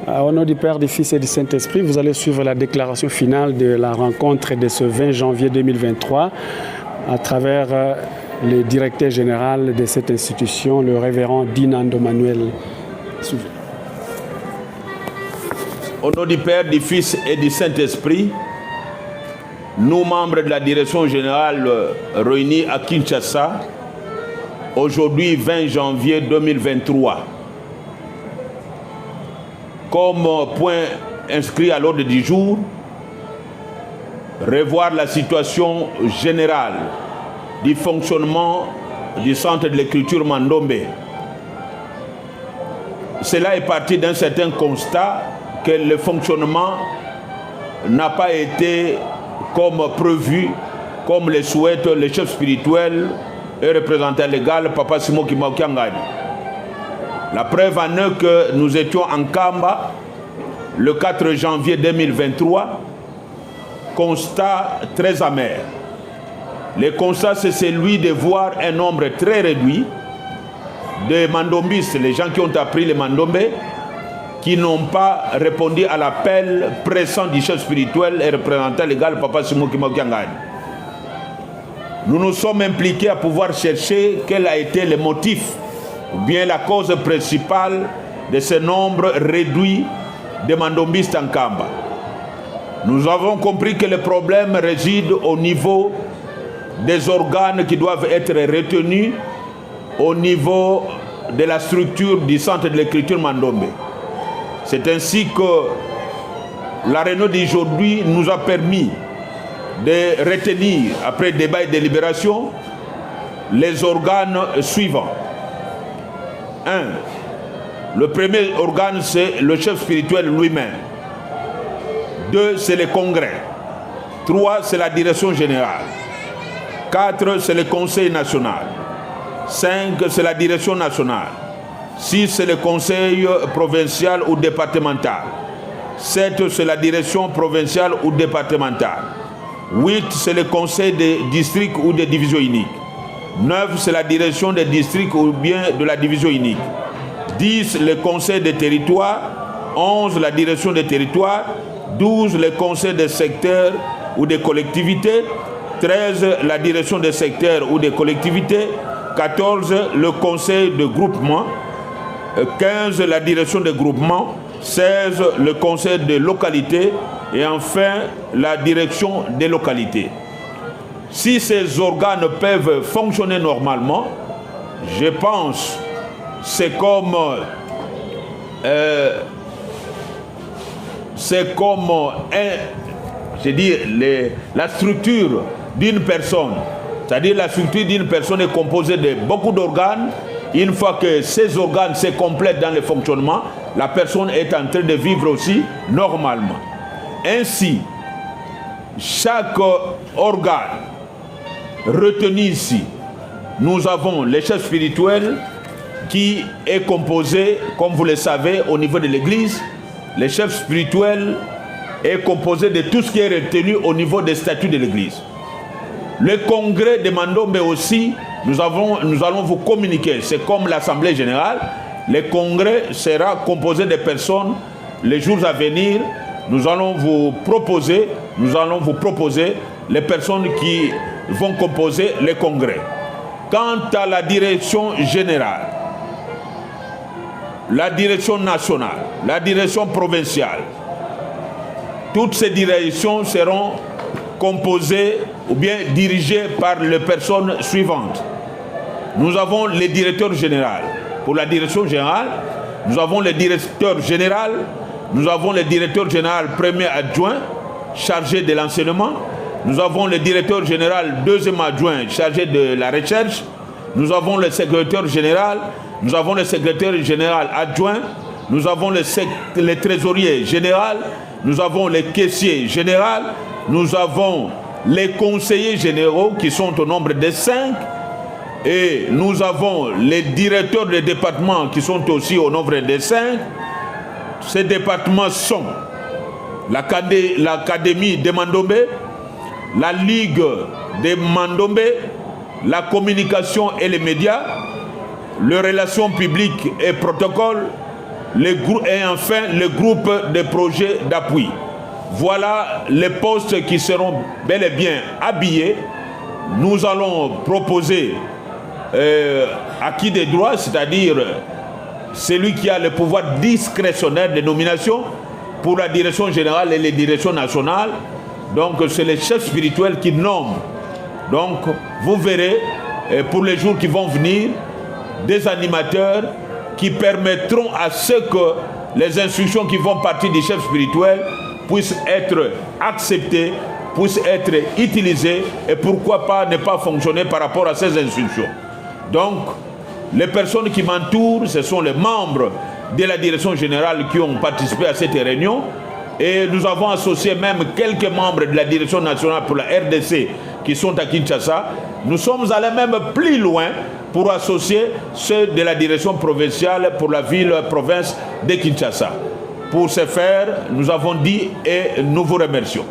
Au nom du Père, du Fils et du Saint-Esprit, vous allez suivre la déclaration finale de la rencontre de ce 20 janvier 2023 à travers le directeur général de cette institution, le révérend Dinando Manuel. Au nom du Père, du Fils et du Saint-Esprit, nous, membres de la direction générale réunis à Kinshasa, aujourd'hui 20 janvier 2023, comme point inscrit à l'ordre du jour, revoir la situation générale du fonctionnement du centre de l'écriture Mandombe. Cela est parti d'un certain constat que le fonctionnement n'a pas été comme prévu, comme le souhaitent les chefs spirituels et représentants légaux, Papa Simon Kimaukiangani. La preuve en est que nous étions en Kamba le 4 janvier 2023, constat très amer. Le constat, c'est celui de voir un nombre très réduit de mandombistes, les gens qui ont appris le mandombé, qui n'ont pas répondu à l'appel pressant du chef spirituel et représentant légal, Papa Simon Kimaukiangani. Nous nous sommes impliqués à pouvoir chercher quel a été le motif ou bien la cause principale de ce nombre réduit de mandombistes en Kamba. Nous avons compris que le problème réside au niveau des organes qui doivent être retenus au niveau de la structure du centre de l'écriture Mandombe. C'est ainsi que la réunion d'aujourd'hui nous a permis de retenir, après débat et délibération, les organes suivants. 1. Le premier organe, c'est le chef spirituel lui-même. 2. C'est le congrès. 3. C'est la direction générale. 4. C'est le conseil national. 5. C'est la direction nationale. 6. C'est le conseil provincial ou départemental. 7. C'est la direction provinciale ou départementale. 8. C'est le conseil des districts ou des divisions uniques. 9. C'est la direction des districts ou bien de la division unique. 10. Le conseil des territoires. 11. La direction des territoires. 12. Le conseil des secteurs ou des collectivités. 13. La direction des secteurs ou des collectivités. 14. Le conseil de groupement. 15. La direction des groupements. 16. Le conseil de localité. Et enfin, la direction des localités. Si ces organes peuvent fonctionner normalement, je pense c'est comme la structure d'une personne. C'est-à-dire la structure d'une personne est composée de beaucoup d'organes. Une fois que ces organes se complètent dans le fonctionnement, la personne est en train de vivre aussi normalement. Ainsi, chaque organe retenu ici, nous avons les chefs spirituels qui est composé, comme vous le savez, au niveau de l'église. Les chefs spirituels est composé de tout ce qui est retenu au niveau des statuts de l'église. Le congrès de Mandombe aussi, nous allons vous communiquer. C'est comme l'assemblée générale. Le congrès sera composé de personnes. Les jours à venir, nous allons vous proposer les personnes qui vont composer le congrès. Quant à la direction générale, la direction nationale, la direction provinciale, toutes ces directions seront composées ou bien dirigées par les personnes suivantes. Nous avons le directeur général. Pour la direction générale, nous avons le directeur général, nous avons le directeur général premier adjoint chargé de l'enseignement, nous avons le directeur général deuxième adjoint chargé de la recherche, nous avons le secrétaire général, nous avons le secrétaire général adjoint, nous avons le trésorier général, nous avons les caissiers général, nous avons les conseillers généraux qui sont au nombre de 5 et nous avons les directeurs de départements qui sont aussi au nombre de 5. Ces départements sont l'Académie de Mandombe, la Ligue de Mandombe, la communication et les médias, les relations publiques et protocoles, et enfin le groupe de projets d'appui. Voilà les postes qui seront bel et bien habillés. Nous allons proposer acquis des droits, c'est-à-dire celui qui a le pouvoir discrétionnaire de nomination pour la direction générale et les directions nationales. Donc c'est les chefs spirituels qui nomment. Donc vous verrez pour les jours qui vont venir des animateurs qui permettront à ce que les instructions qui vont partir du chef spirituel puissent être acceptées, puissent être utilisées et pourquoi pas ne pas fonctionner par rapport à ces instructions. Donc les personnes qui m'entourent, ce sont les membres de la direction générale qui ont participé à cette réunion et nous avons associé même quelques membres de la direction nationale pour la RDC qui sont à Kinshasa. Nous sommes allés même plus loin pour associer ceux de la direction provinciale pour la ville-province de Kinshasa. Pour ce faire, nous avons dit et nous vous remercions.